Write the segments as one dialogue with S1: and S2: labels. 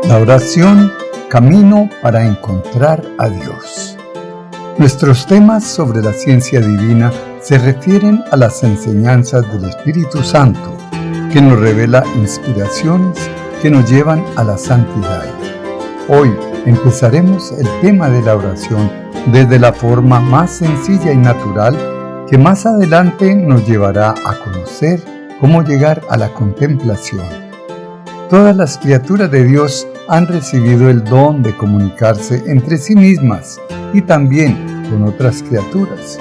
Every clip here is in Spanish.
S1: La oración, camino para encontrar a Dios. Nuestros temas sobre la ciencia divina se refieren a las enseñanzas del Espíritu Santo, que nos revela inspiraciones que nos llevan a la santidad. Hoy empezaremos el tema de la oración desde la forma más sencilla y natural que más adelante nos llevará a conocer cómo llegar a la contemplación. Todas las criaturas de Dios han recibido el don de comunicarse entre sí mismas y también con otras criaturas.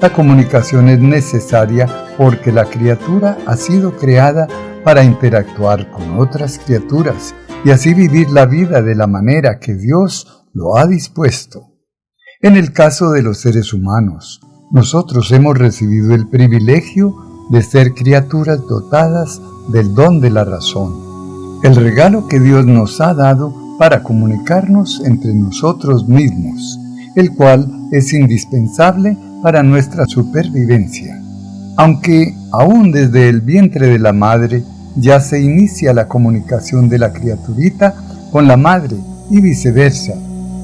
S1: La comunicación es necesaria porque la criatura ha sido creada para interactuar con otras criaturas y así vivir la vida de la manera que Dios lo ha dispuesto. En el caso de los seres humanos, nosotros hemos recibido el privilegio de ser criaturas dotadas del don de la razón, el regalo que Dios nos ha dado para comunicarnos entre nosotros mismos, el cual es indispensable para nuestra supervivencia. Aunque aún desde el vientre de la madre ya se inicia la comunicación de la criaturita con la madre y viceversa,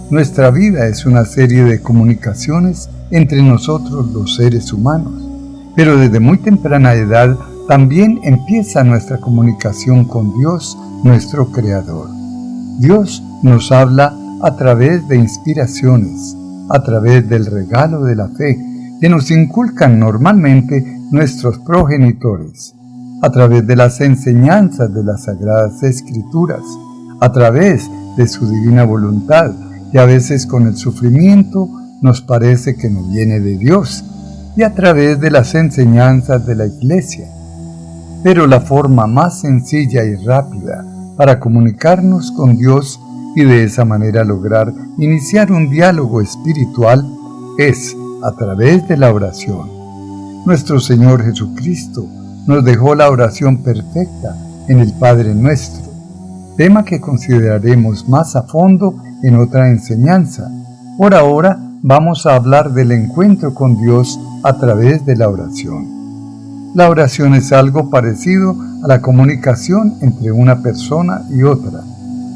S1: nuestra vida es una serie de comunicaciones entre nosotros los seres humanos. Pero desde muy temprana edad también empieza nuestra comunicación con Dios, nuestro Creador. Dios nos habla a través de inspiraciones, a través del regalo de la fe que nos inculcan normalmente nuestros progenitores, a través de las enseñanzas de las Sagradas Escrituras, a través de su divina voluntad, que a veces con el sufrimiento nos parece que no viene de Dios, y a través de las enseñanzas de la Iglesia. Pero la forma más sencilla y rápida para comunicarnos con Dios y de esa manera lograr iniciar un diálogo espiritual es a través de la oración. Nuestro Señor Jesucristo nos dejó la oración perfecta en el Padre Nuestro, tema que consideraremos más a fondo en otra enseñanza. Por ahora vamos a hablar del encuentro con Dios a través de la oración. La oración es algo parecido a la comunicación entre una persona y otra,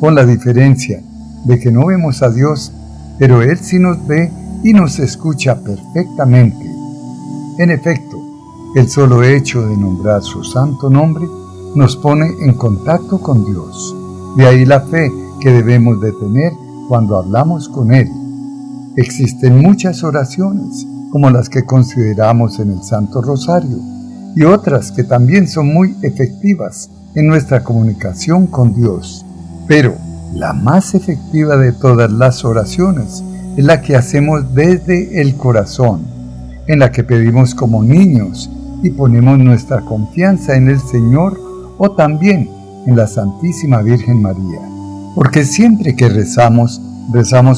S1: con la diferencia de que no vemos a Dios, pero Él sí nos ve y nos escucha perfectamente. En efecto, el solo hecho de nombrar su santo nombre nos pone en contacto con Dios. De ahí la fe que debemos de tener cuando hablamos con Él. Existen muchas oraciones, como las que consideramos en el Santo Rosario, y otras que también son muy efectivas en nuestra comunicación con Dios. Pero la más efectiva de todas las oraciones es la que hacemos desde el corazón, en la que pedimos como niños y ponemos nuestra confianza en el Señor o también en la Santísima Virgen María. Porque siempre que rezamos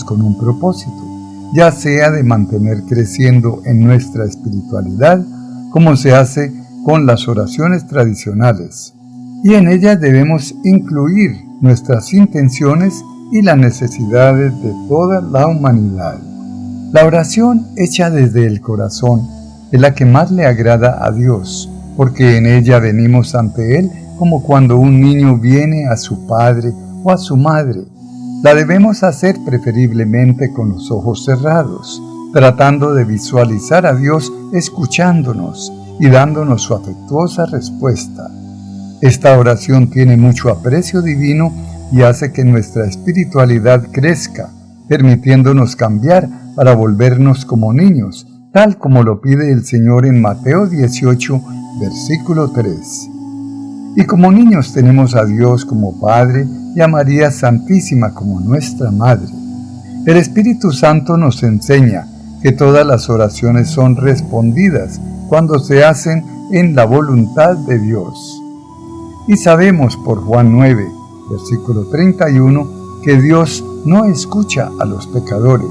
S1: con un propósito, ya sea de mantener creciendo en nuestra espiritualidad, como se hace con las oraciones tradicionales, y en ellas debemos incluir nuestras intenciones y las necesidades de toda la humanidad. La oración hecha desde el corazón es la que más le agrada a Dios, porque en ella venimos ante Él como cuando un niño viene a su padre o a su madre. La debemos hacer preferiblemente con los ojos cerrados, tratando de visualizar a Dios escuchándonos y dándonos su afectuosa respuesta. Esta oración tiene mucho aprecio divino y hace que nuestra espiritualidad crezca, permitiéndonos cambiar para volvernos como niños, tal como lo pide el Señor en Mateo 18, versículo 3. Y como niños tenemos a Dios como Padre y a María Santísima como nuestra Madre. El Espíritu Santo nos enseña que todas las oraciones son respondidas cuando se hacen en la voluntad de Dios. Y sabemos por Juan 9, versículo 31, que Dios no escucha a los pecadores,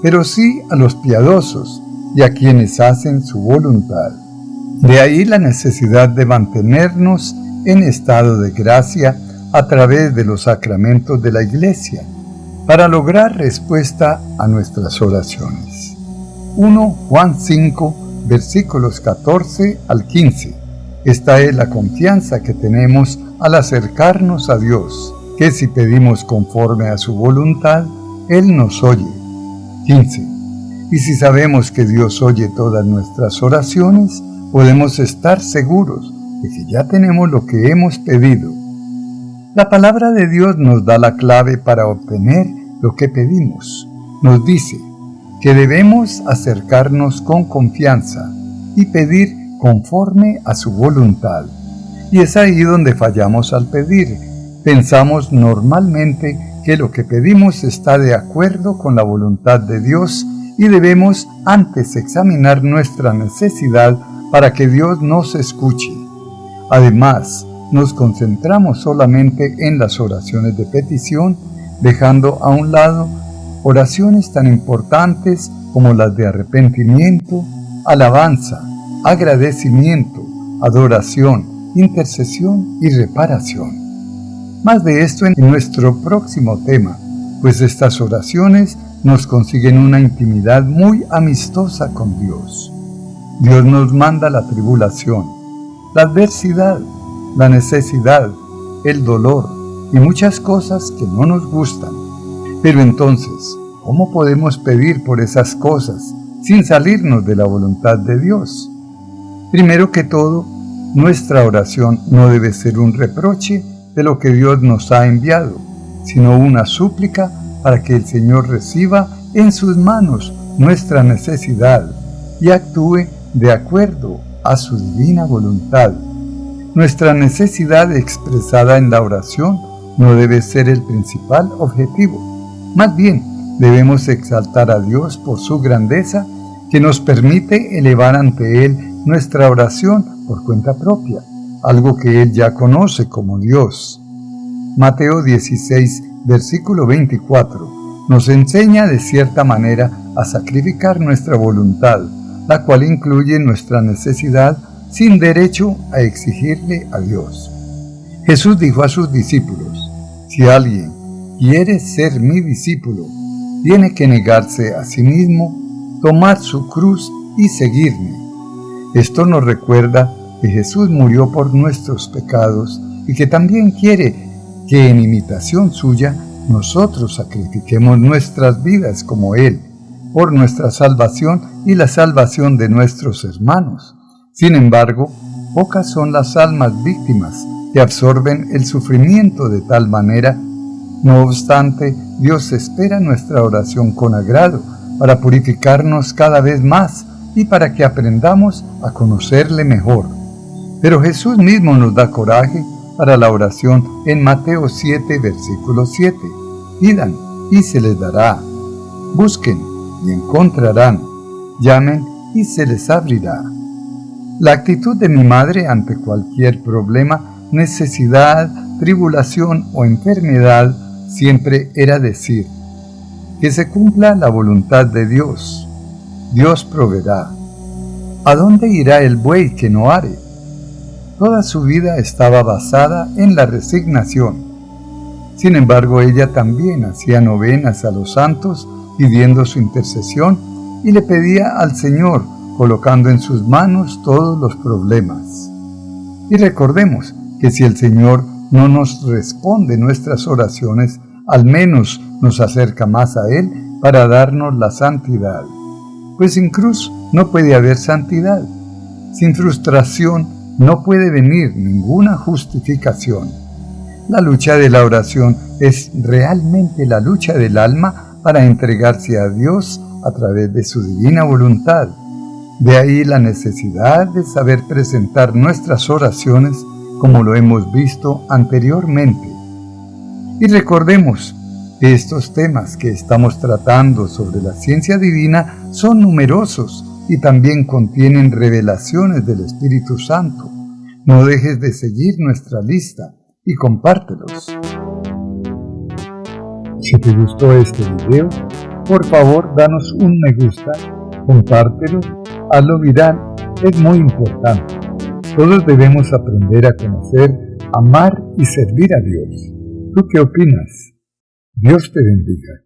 S1: pero sí a los piadosos y a quienes hacen su voluntad. De ahí la necesidad de mantenernos en estado de gracia a través de los sacramentos de la Iglesia, para lograr respuesta a nuestras oraciones. 1 Juan 5, versículos 14 al 15. Esta es la confianza que tenemos al acercarnos a Dios, que si pedimos conforme a su voluntad, Él nos oye. 15. Y si sabemos que Dios oye todas nuestras oraciones, podemos estar seguros de que ya tenemos lo que hemos pedido. La palabra de Dios nos da la clave para obtener lo que pedimos. Nos dice que debemos acercarnos con confianza y pedir conforme a su voluntad. Y es ahí donde fallamos al pedir. Pensamos normalmente que lo que pedimos está de acuerdo con la voluntad de Dios y debemos antes examinar nuestra necesidad para que Dios nos escuche. Además, nos concentramos solamente en las oraciones de petición, dejando a un lado oraciones tan importantes como las de arrepentimiento, alabanza, agradecimiento, adoración, intercesión y reparación. Más de esto en nuestro próximo tema, pues estas oraciones nos consiguen una intimidad muy amistosa con Dios. Dios nos manda la tribulación, la adversidad, la necesidad, el dolor y muchas cosas que no nos gustan. Pero entonces, ¿cómo podemos pedir por esas cosas sin salirnos de la voluntad de Dios? Primero que todo, nuestra oración no debe ser un reproche de lo que Dios nos ha enviado, sino una súplica para que el Señor reciba en sus manos nuestra necesidad y actúe de acuerdo a su divina voluntad. Nuestra necesidad expresada en la oración no debe ser el principal objetivo. Más bien, debemos exaltar a Dios por su grandeza que nos permite elevar ante Él nuestra oración por cuenta propia, algo que Él ya conoce como Dios. Mateo 16, versículo 24, nos enseña de cierta manera a sacrificar nuestra voluntad, la cual incluye nuestra necesidad sin derecho a exigirle a Dios. Jesús dijo a sus discípulos: si alguien quiere ser mi discípulo, tiene que negarse a sí mismo, tomar su cruz y seguirme. Esto nos recuerda que Jesús murió por nuestros pecados y que también quiere que en imitación suya nosotros sacrifiquemos nuestras vidas como Él, por nuestra salvación y la salvación de nuestros hermanos. Sin embargo, pocas son las almas víctimas que absorben el sufrimiento de tal manera. No obstante, Dios espera nuestra oración con agrado para purificarnos cada vez más y para que aprendamos a conocerle mejor. Pero Jesús mismo nos da coraje para la oración en Mateo 7, versículo 7. Pidan y se les dará. Busquen y encontrarán. Llamen y se les abrirá. La actitud de mi madre ante cualquier problema, necesidad, tribulación o enfermedad siempre era decir: que se cumpla la voluntad de Dios. Dios proveerá. ¿A dónde irá el buey que no are? Toda su vida estaba basada en la resignación. Sin embargo, ella también hacía novenas a los santos pidiendo su intercesión y le pedía al Señor, colocando en sus manos todos los problemas. Y recordemos que si el Señor no nos responde nuestras oraciones, al menos nos acerca más a Él para darnos la santidad. Pues sin cruz no puede haber santidad. Sin frustración no puede venir ninguna justificación. La lucha de la oración es realmente la lucha del alma para entregarse a Dios a través de su divina voluntad. De ahí la necesidad de saber presentar nuestras oraciones como lo hemos visto anteriormente. Y recordemos que estos temas que estamos tratando sobre la ciencia divina son numerosos y también contienen revelaciones del Espíritu Santo. No dejes de seguir nuestra lista y compártelos. Si te gustó este video, por favor danos un me gusta, compártelo, hazlo viral, es muy importante. Todos debemos aprender a conocer, amar y servir a Dios. ¿Tú qué opinas? Dios te bendiga.